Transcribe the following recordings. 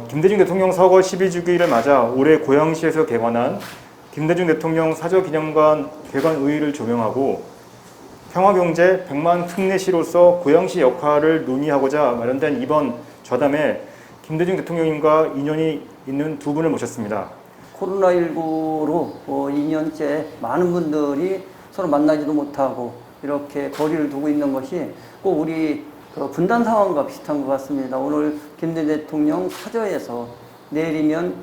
김대중 대통령 서거 12주기를 맞아 올해 고양시에서 개관한 김대중 대통령 사저기념관 개관 의의를 조명하고 평화경제 100만 특례시로서 고양시 역할을 논의하고자 마련된 이번 좌담에 김대중 대통령님과 인연이 있는 두 분을 모셨습니다. 코로나19로 2년째 많은 분들이 서로 만나지도 못하고 이렇게 거리를 두고 있는 것이 꼭 우리 분단 상황과 비슷한 것 같습니다. 오늘 김대중 대통령 사저에서 내일이면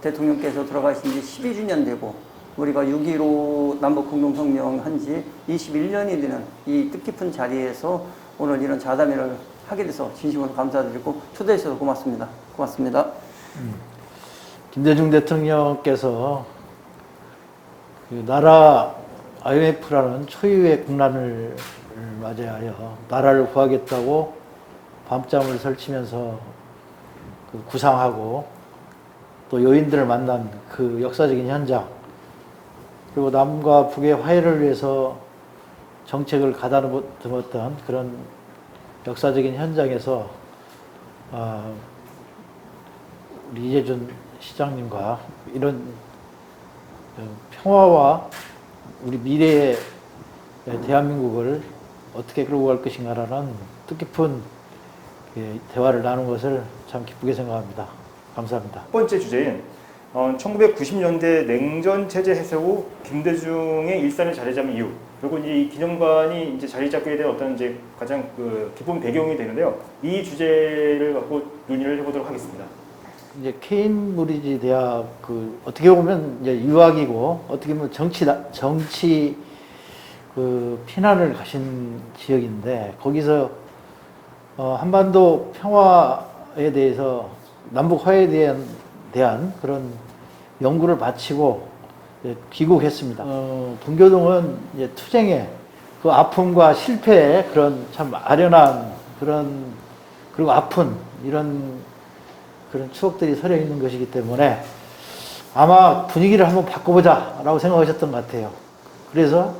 대통령께서 돌아가신 지 12주년 되고 우리가 6.15 남북 공동성명 한 지 21년이 되는 이 뜻깊은 자리에서 오늘 이런 좌담회를 하게 돼서 진심으로 감사드리고 초대해 주셔서 고맙습니다. 고맙습니다. 김대중 대통령께서 나라 IMF라는 초유의 국난을 맞이하여 나라를 구하겠다고 밤잠을 설치면서 구상하고 또 요인들을 만난 그 역사적인 현장, 그리고 남과 북의 화해를 위해서 정책을 가다듬었던 그런 역사적인 현장에서 우리 이재준 시장님과 이런 평화와 우리 미래의 대한민국을 어떻게 끌고 갈 것인가라는 뜻깊은 대화를 나눈 것을 참 기쁘게 생각합니다. 감사합니다. 첫 번째 주제인 1990년대 냉전 체제 해소 후 김대중의 일산에 자리 잡은 이유, 그리고 이제 이 기념관이 이제 자리 잡게 된 어떤 이제 가장 기본 배경이 되는데요. 이 주제를 갖고 논의를 해보도록 하겠습니다. 이제 케임브리지 대학 어떻게 보면 이제 유학이고 어떻게 보면 정치 피난을 가신 지역인데 거기서 한반도 평화에 대해서 남북 화해에 대한 그런 연구를 마치고 귀국했습니다. 동교동은 이제 투쟁의 그 아픔과 실패의 그런 참 아련한 그리고 아픈 그런 추억들이 서려 있는 것이기 때문에 아마 분위기를 한번 바꿔보자라고 생각하셨던 것 같아요. 그래서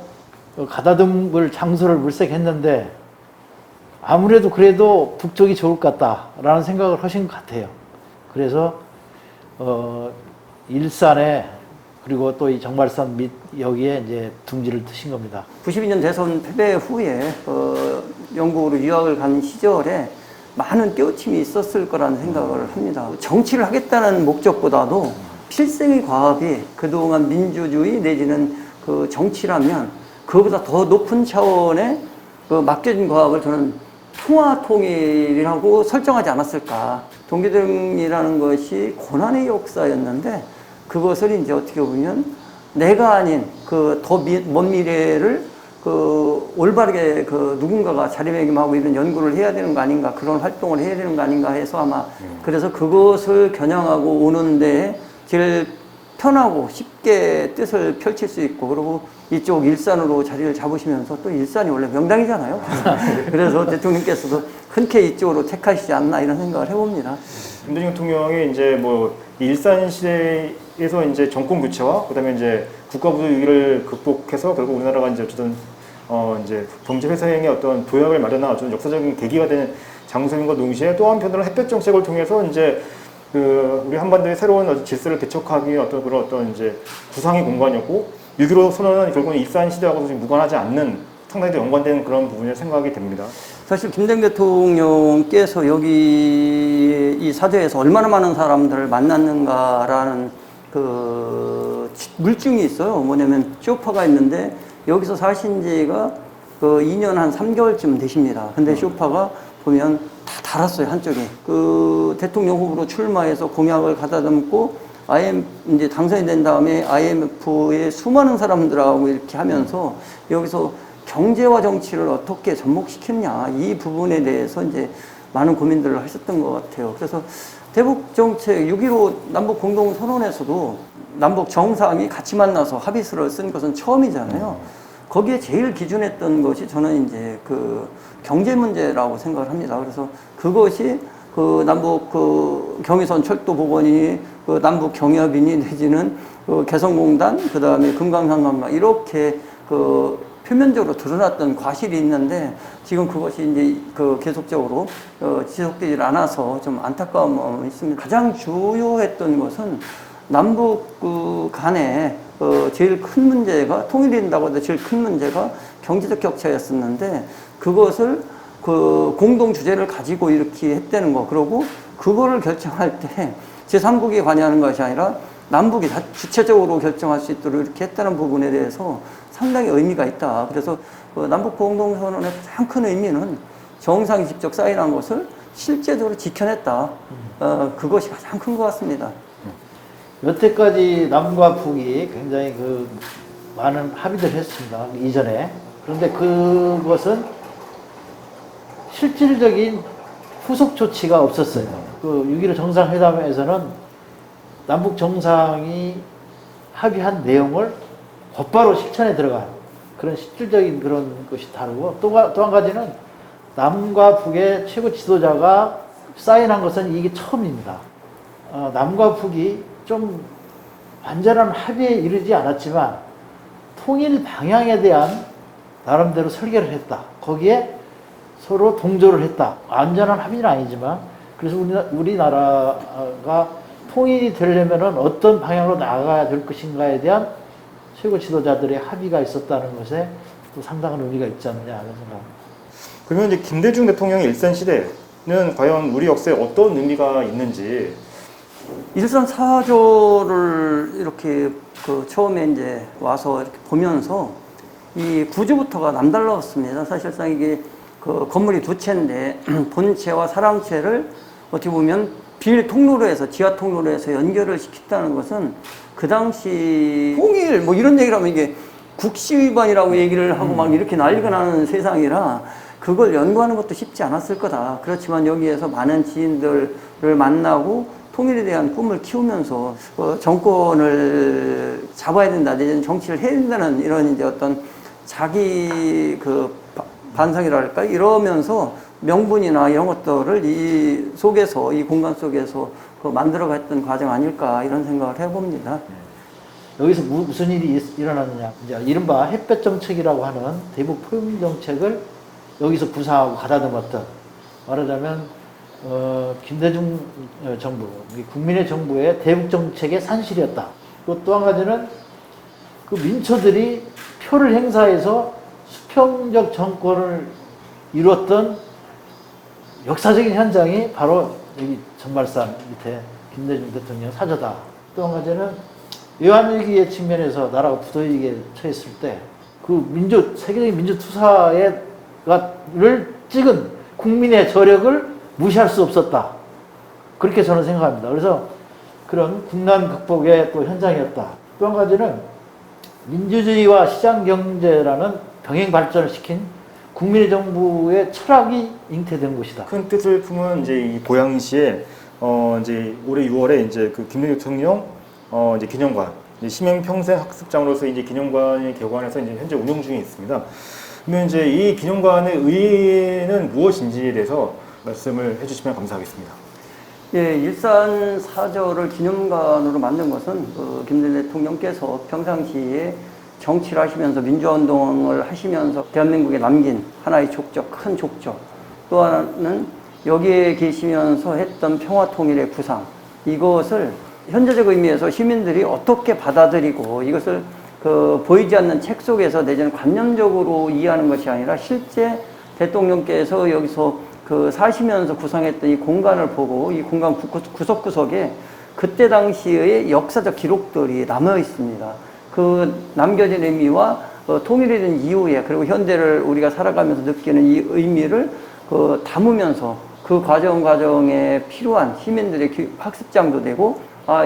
가다듬을 장소를 물색했는데 아무래도 그래도 북쪽이 좋을 것 같다라는 생각을 하신 것 같아요. 그래서 일산에 그리고 또 이 정말산 및 여기에 이제 둥지를 트신 겁니다. 92년 대선 패배 후에 영국으로 유학을 간 시절에 많은 깨우침이 있었을 거라는 생각을 합니다. 정치를 하겠다는 목적보다도 필생의 과업이 그동안 민주주의 내지는 정치라면 그보다 더 높은 차원의 맡겨진 과업을 저는 평화 통일이라고 설정하지 않았을까. 동교동이라는 것이 고난의 역사였는데 그것을 이제 어떻게 보면 내가 아닌 더 먼 미래를 올바르게 누군가가 자리매김하고 이런 연구를 해야 되는 거 아닌가, 그런 활동을 해야 되는 거 아닌가 해서 아마 그래서 그것을 겨냥하고 오는데 제일 편하고 쉽게 뜻을 펼칠 수 있고, 그리고 이쪽 일산으로 자리를 잡으시면서 또 일산이 원래 명당이잖아요. 그래서 대통령께서도 흔쾌히 이쪽으로 택하시지 않나 이런 생각을 해봅니다. 김대중 대통령이 이제 일산 시대에서 이제 정권 교체와 그다음에 이제 국가부도 위기를 극복해서 결국 우리나라가 이제 어쨌든 이제 경제 회생의 어떤 도약을 마련한 어떤 역사적인 계기가 된 장소인과 동시에 또 한편으로는 햇볕 정책을 통해서 이제 우리 한반도의 새로운 질서를 개척하기 위한 그런 이제 구상의 공간이었고 6.15 선언은 결국은 일산 시대하고도 좀 무관하지 않는 상당히 연관된 그런 부분이 생각이 됩니다. 사실 김대중 대통령께서 여기 이 사저에서 얼마나 많은 사람들을 만났는가라는 물증이 있어요. 뭐냐면 쇼파가 있는데 여기서 사신 지가 2년 한 3개월쯤 되십니다. 근데 쇼파가 보면 다 달았어요, 한쪽에. 대통령 후보로 출마해서 공약을 가다듬고 이제 당선이 된 다음에 IMF에 수많은 사람들하고 이렇게 하면서 여기서 경제와 정치를 어떻게 접목시켰냐, 이 부분에 대해서 이제 많은 고민들을 하셨던 것 같아요. 그래서 대북 정책 6.15 남북 공동 선언에서도 남북 정상이 같이 만나서 합의서를 쓴 것은 처음이잖아요. 거기에 제일 기준했던 것이 저는 이제 경제 문제라고 생각을 합니다. 그래서 그것이 남북 경의선 철도 복원이 남북 경협이니 내지는 개성공단, 그 다음에 금강산관광 이렇게 표면적으로 드러났던 과실이 있는데 지금 그것이 이제 계속적으로 지속되지 않아서 좀 안타까운 마음이 있습니다. 가장 주요했던 것은 남북 간에 제일 큰 문제가 통일이 된다고 해도 제일 큰 문제가 경제적 격차였었는데 그것을 공동 주제를 가지고 이렇게 했다는 거. 그리고 그거를 결정할 때 제3국이 관여하는 것이 아니라 남북이 주체적으로 결정할 수 있도록 이렇게 했다는 부분에 대해서 상당히 의미가 있다. 그래서 남북 공동선언의 가장 큰 의미는 정상이 직접 사인한 것을 실제적으로 지켜냈다. 그것이 가장 큰 것 같습니다. 여태까지 남과 북이 굉장히 많은 합의들을 했습니다. 이전에. 그런데 그것은 실질적인 후속 조치가 없었어요. 6.15 정상회담에서는 남북 정상이 합의한 내용을 곧바로 실천에 들어간 그런 실질적인 그런 것이 다르고 또 한 가지는 남과 북의 최고 지도자가 사인한 것은 이게 처음입니다. 남과 북이 좀 완전한 합의에 이르지 않았지만 통일 방향에 대한 나름대로 설계를 했다. 거기에 서로 동조를 했다. 완전한 합의는 아니지만 그래서 우리나라가 통일이 되려면은 어떤 방향으로 나아가야 될 것인가에 대한 최고 지도자들의 합의가 있었다는 것에 또 상당한 의미가 있지 않느냐 하는 생각입니다. 그러면 이제 김대중 대통령의 일산 시대는 과연 우리 역사에 어떤 의미가 있는지. 일산 사조를 이렇게 처음에 이제 와서 이렇게 보면서 이 구조부터가 남달랐습니다. 사실상 이게 건물이 두 채인데 본체와 사랑채를 어떻게 보면 비닐 통로로 해서 지하 통로로 해서 연결을 시켰다는 것은 그 당시 통일 뭐 이런 얘기를 하면 이게 국시 위반이라고 얘기를 하고 막 이렇게 난리가 나는 세상이라 그걸 연구하는 것도 쉽지 않았을 거다. 그렇지만 여기에서 많은 지인들을 만나고 통일에 대한 꿈을 키우면서 정권을 잡아야 된다, 내지는 정치를 해야 된다는 이런 이제 어떤 자기 반성이랄까 이러면서 명분이나 이런 것들을 이 속에서 이 공간 속에서 만들어갔던 과정 아닐까 이런 생각을 해봅니다. 여기서 무슨 일이 일어났느냐. 이제 이른바 햇볕 정책이라고 하는 대북 포용 정책을 여기서 구사하고 가다듬었던, 말하자면 김대중 정부, 국민의 정부의 대북 정책의 산실이었다. 또 한 가지는 그 민초들이 표를 행사해서 수평적 정권을 이뤘던 역사적인 현장이 바로 여기 전말산 밑에 김대중 대통령 사저다. 또 한 가지는 외환위기의 측면에서 나라가 부도위기에 처했을 때 그 세계적인 민주투사를 찍은 국민의 저력을 무시할 수 없었다. 그렇게 저는 생각합니다. 그래서 그런 국난 극복의 또 현장이었다. 또 한 가지는 민주주의와 시장경제라는 병행 발전을 시킨 국민의 정부의 철학이 잉태된 곳이다. 큰 뜻을 품은 이제 이 고양시에 이제 올해 6월에 이제 그 김대중 대통령 이제 기념관, 이제 시민평생학습장으로서 이제 기념관이 개관해서 이제 현재 운영 중에 있습니다. 그러면 이제 이 기념관의 의의는 무엇인지에 대해서 말씀을 해주시면 감사하겠습니다. 예, 일산 사저를 기념관으로 만든 것은 김대중 대통령께서 평상시에 정치를 하시면서 민주화운동을 하시면서 대한민국에 남긴 하나의 족적, 큰 족적. 또 하나는 여기에 계시면서 했던 평화통일의 구상. 이것을 현재적 의미에서 시민들이 어떻게 받아들이고 이것을 보이지 않는 책 속에서 내지는 관념적으로 이해하는 것이 아니라 실제 대통령께서 여기서 사시면서 구상했던 이 공간을 보고 이 공간 구석구석에 그때 당시의 역사적 기록들이 남아 있습니다. 그 남겨진 의미와 통일이 된 이후에 그리고 현대를 우리가 살아가면서 느끼는 이 의미를 담으면서 그 과정에 필요한 시민들의 학습장도 되고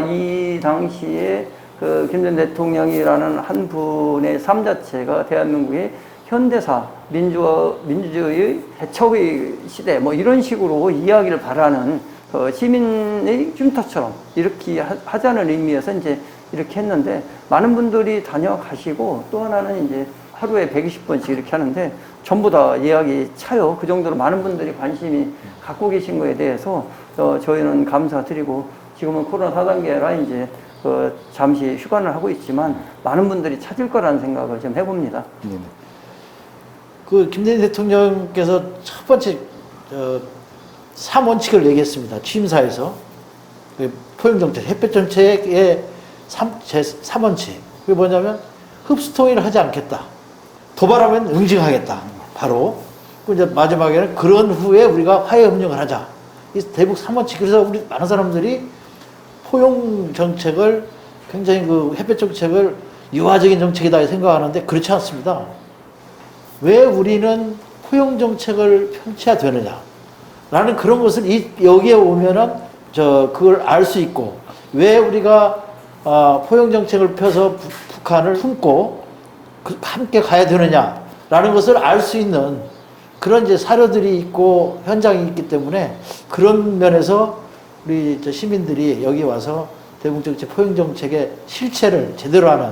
이 당시에 김대중 대통령이라는 한 분의 삶 자체가 대한민국의 현대사, 민주주의 대척의 시대 뭐 이런 식으로 이야기를 바라는 시민의 쉼터처럼 이렇게 하자는 의미에서 이제 이렇게 했는데 많은 분들이 다녀가시고 또 하나는 이제 하루에 120번씩 이렇게 하는데 전부 다 예약이 차요. 그 정도로 많은 분들이 관심이 갖고 계신 거에 대해서 저희는 감사드리고 지금은 코로나 4단계라 이제 잠시 휴관을 하고 있지만 많은 분들이 찾을 거라는 생각을 좀 해봅니다. 네. 그 김대중 대통령께서 첫 번째 3원칙을 얘기했습니다. 취임사에서. 그 포용정책, 햇볕정책의 제 3원칙. 그게 뭐냐면 흡수통일을 하지 않겠다. 도발하면 응징하겠다. 바로. 그 이제 마지막에는 그런 후에 우리가 화해협력을 하자. 이 대북 3원칙. 그래서 우리 많은 사람들이 포용정책을 굉장히 그 햇볕정책을 유화적인 정책이다 생각하는데 그렇지 않습니다. 왜 우리는 포용정책을 펼쳐야 되느냐. 라는 그런 것을 여기에 오면은 그걸 알 수 있고 왜 우리가 포용정책을 펴서 북한을 품고 함께 가야 되느냐라는 것을 알 수 있는 그런 이제 사료들이 있고 현장이 있기 때문에 그런 면에서 우리 시민들이 여기 와서 대북정책, 포용정책의 실체를 제대로 하는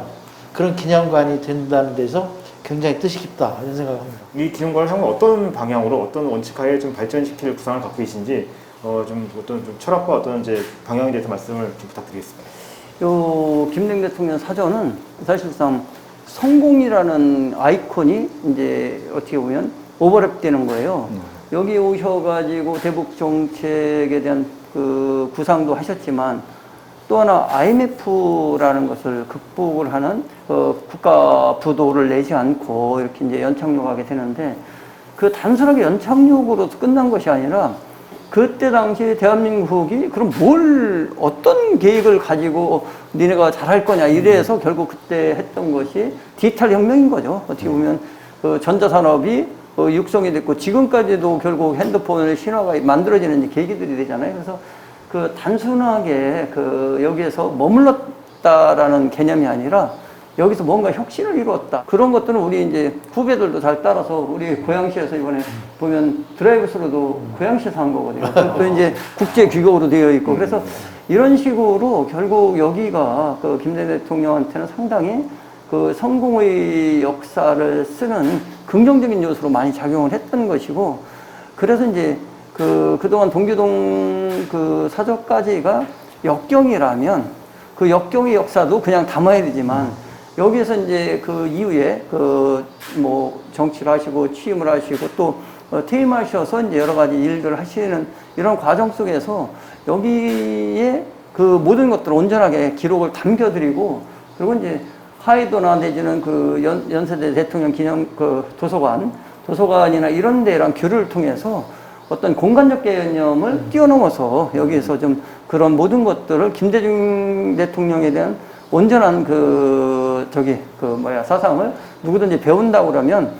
그런 기념관이 된다는 데서 굉장히 뜻이 깊다 이런 생각을 합니다. 이 기념관을 향후 어떤 방향으로 어떤 원칙하에 좀 발전시킬 구상을 갖고 계신지 좀 어떤 좀 철학과 어떤 이제 방향에 대해서 말씀을 좀 부탁드리겠습니다. 요 김대중 대통령 사전은 사실상 성공이라는 아이콘이 이제 어떻게 보면 오버랩되는 거예요. 여기 오셔가지고 대북 정책에 대한 그 구상도 하셨지만 또 하나 IMF라는 것을 극복을 하는 국가 부도를 내지 않고 이렇게 이제 연착륙하게 되는데 그 단순하게 연착륙으로 끝난 것이 아니라 그때 당시 대한민국이 그럼 어떤 계획을 가지고 니네가 잘할 거냐 이래서 결국 그때 했던 것이 디지털 혁명인 거죠. 어떻게 보면 그 전자산업이 육성이 됐고 지금까지도 결국 핸드폰의 신화가 만들어지는 계기들이 되잖아요. 그래서 그 단순하게 여기에서 머물렀다라는 개념이 아니라 여기서 뭔가 혁신을 이루었다. 그런 것들은 우리 이제 후배들도 잘 따라서 우리 고양시에서 이번에 보면 드라이브스루도 고양시에서 한 거거든요. 또 이제 국제 규격으로 되어 있고 그래서 이런 식으로 결국 여기가 그 김대중 대통령한테는 상당히 그 성공의 역사를 쓰는 긍정적인 요소로 많이 작용을 했던 것이고 그래서 이제 그동안 동교동 그 사저까지가 역경이라면 그 역경의 역사도 그냥 담아야 되지만 여기에서 이제 그 이후에 뭐 정치를 하시고 취임을 하시고 또 퇴임하셔서 이제 여러 가지 일들을 하시는 이런 과정 속에서 여기에 그 모든 것들을 온전하게 기록을 담겨드리고 그리고 이제 하이도나 내지는 그 연세대 대통령 기념 도서관이나 이런 데랑 교류를 통해서 어떤 공간적 개념을 뛰어넘어서 여기에서 좀 그런 모든 것들을 김대중 대통령에 대한 온전한 사상을 누구든지 배운다고 그러면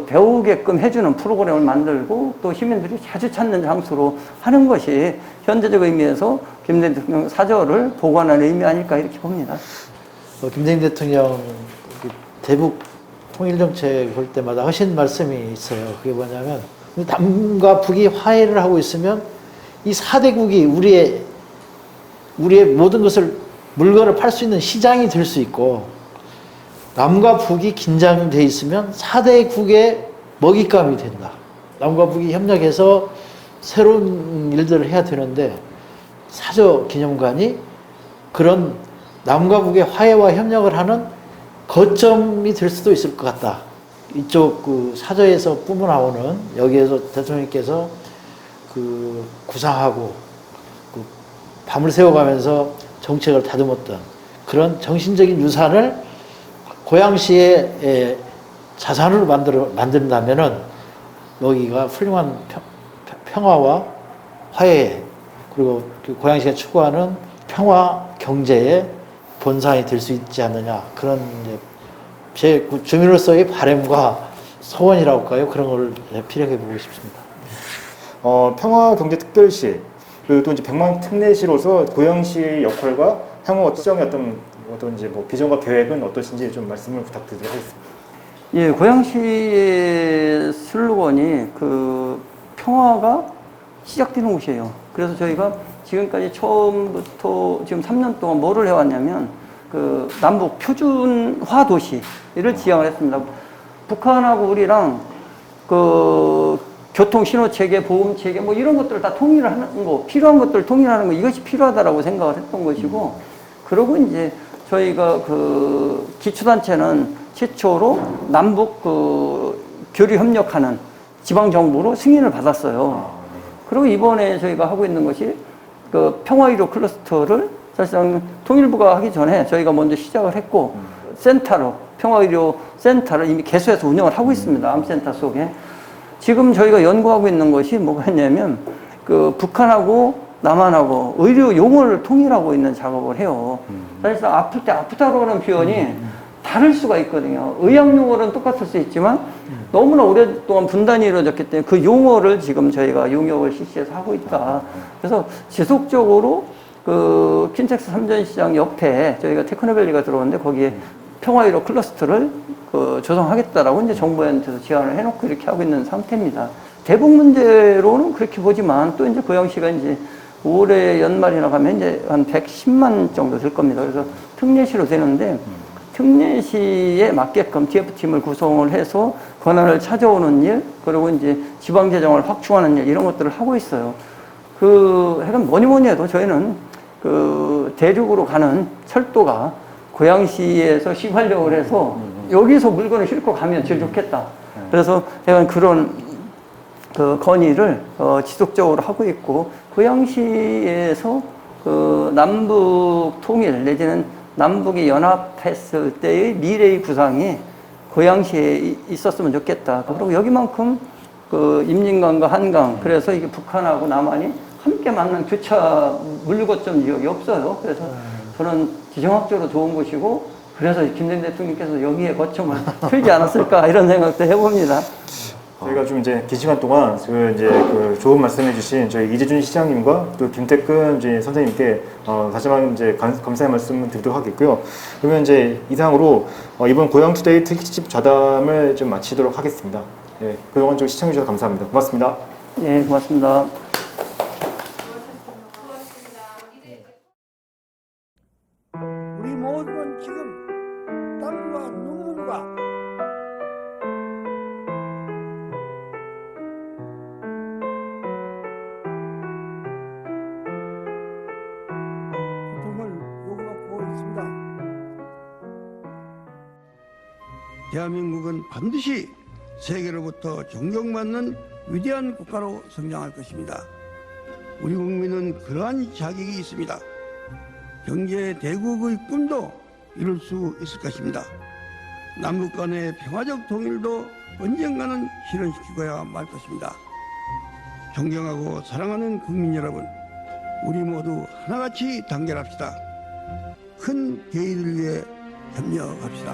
배우게끔 해주는 프로그램을 만들고 또 시민들이 자주 찾는 장소로 하는 것이 현재적 의미에서 김대중 대통령 사저를 보관하는 의미 아닐까 이렇게 봅니다. 김대중 대통령 대북 통일정책 볼 때마다 하신 말씀이 있어요. 그게 뭐냐면 남과 북이 화해를 하고 있으면 이 4대국이 우리의 모든 것을 물건을 팔 수 있는 시장이 될 수 있고 남과 북이 긴장돼 있으면 4대국의 먹잇감이 된다. 남과 북이 협력해서 새로운 일들을 해야 되는데 사저 기념관이 그런 남과 북의 화해와 협력을 하는 거점이 될 수도 있을 것 같다. 이쪽 사저에서 뿜어나오는 여기에서 대통령께서 구상하고 밤을 새워가면서 정책을 다듬었던 그런 정신적인 유산을 고양시의 자산으로 만든다면은 여기가 훌륭한 평화와 화해 그리고 고양시가 추구하는 평화 경제의 본산이 될 수 있지 않느냐 그런 제 주민으로서의 바람과 소원이라고 할까요? 그런 걸 필요해 보고 싶습니다. 평화경제특별시 그리고 또 이제 백만특례시로서 고양시의 역할과 향후 시정의 어떤 이제 뭐 비전과 계획은 어떠신지 좀 말씀을 부탁드리도록 하겠습니다. 예, 고양시의 슬로건이 평화가 시작되는 곳이에요. 그래서 저희가 지금까지 처음부터 지금 3년 동안 뭐를 해왔냐면 남북 표준화 도시를 지향을 했습니다. 북한하고 우리랑 교통 신호 체계, 보험 체계 뭐 이런 것들을 다 통일을 하는 거, 필요한 것들을 통일하는 거 이것이 필요하다라고 생각을 했던 것이고 그러고 이제 저희가 기초단체는 최초로 남북 교류 협력하는 지방정부로 승인을 받았어요. 그리고 이번에 저희가 하고 있는 것이 그 평화의료 클러스터를 사실상 통일부가 하기 전에 저희가 먼저 시작을 했고 센터로 평화의료 센터를 이미 개소해서 운영을 하고 있습니다. 암센터 속에. 지금 저희가 연구하고 있는 것이 뭐가 있냐면 그 북한하고 남한하고 의료 용어를 통일하고 있는 작업을 해요. 사실상 아플 때 아프다고 하는 표현이 다를 수가 있거든요. 의학 용어는 똑같을 수 있지만 너무나 오랫동안 분단이 이루어졌기 때문에 그 용어를 지금 저희가 용역을 실시해서 하고 있다. 그래서 지속적으로 그 킨텍스 삼전시장 옆에 저희가 테크노밸리가 들어오는데 거기에 평화의료 클러스터를 그 조성하겠다라고 이제 정부한테서 제안을 해놓고 이렇게 하고 있는 상태입니다. 대북 문제로는 그렇게 보지만 또 이제 고양시가 이제 올해 연말이나 가면 이제 한 110만 정도 될 겁니다. 그래서 특례시로 되는데 특례시에 맞게끔 TF팀을 구성을 해서 권한을 찾아오는 일, 그리고 이제 지방재정을 확충하는 일, 이런 것들을 하고 있어요. 하여간 뭐니 해도 저희는 그 대륙으로 가는 철도가 고양시에서 시발력을 해서 여기서 물건을 싣고 가면 제일 좋겠다. 그래서 약간 그런 그 건의를 지속적으로 하고 있고, 고양시에서 그 남북 통일 내지는 남북이 연합했을 때의 미래의 구상이 고양시에 있었으면 좋겠다. 그리고 여기만큼 그 임진강과 한강, 그래서 이게 북한하고 남한이 함께 만난 교차 물거점 지역이 없어요. 그래서 저는 지정학적으로 좋은 곳이고, 그래서 김대중 대통령께서 여기에 거점을 틀지 않았을까 이런 생각도 해봅니다. 저희가 좀 이제 긴 시간 동안 그 좋은 말씀해주신 저희 이재준 시장님과 또 김태근 이제 선생님께 다시 한번 이제 감사의 말씀을 드리도록 하겠고요. 그러면 이제 이상으로 이번 고양투데이 특집 좌담을 좀 마치도록 하겠습니다. 예, 그동안 좀 시청해주셔서 감사합니다. 고맙습니다. 네, 고맙습니다. 우리 모두는 지금 땀과 눈물과 고통을 요구받고 있습니다. 대한민국은 반드시 세계로부터 존경받는 위대한 국가로 성장할 것입니다. 우리 국민은 그러한 자격이 있습니다. 경제 대국의 꿈도 이룰 수 있을 것입니다. 남북 간의 평화적 통일도 언젠가는 실현시키고야 말 것입니다. 존경하고 사랑하는 국민 여러분, 우리 모두 하나같이 단결합시다. 큰 계의를 위해 협력합시다.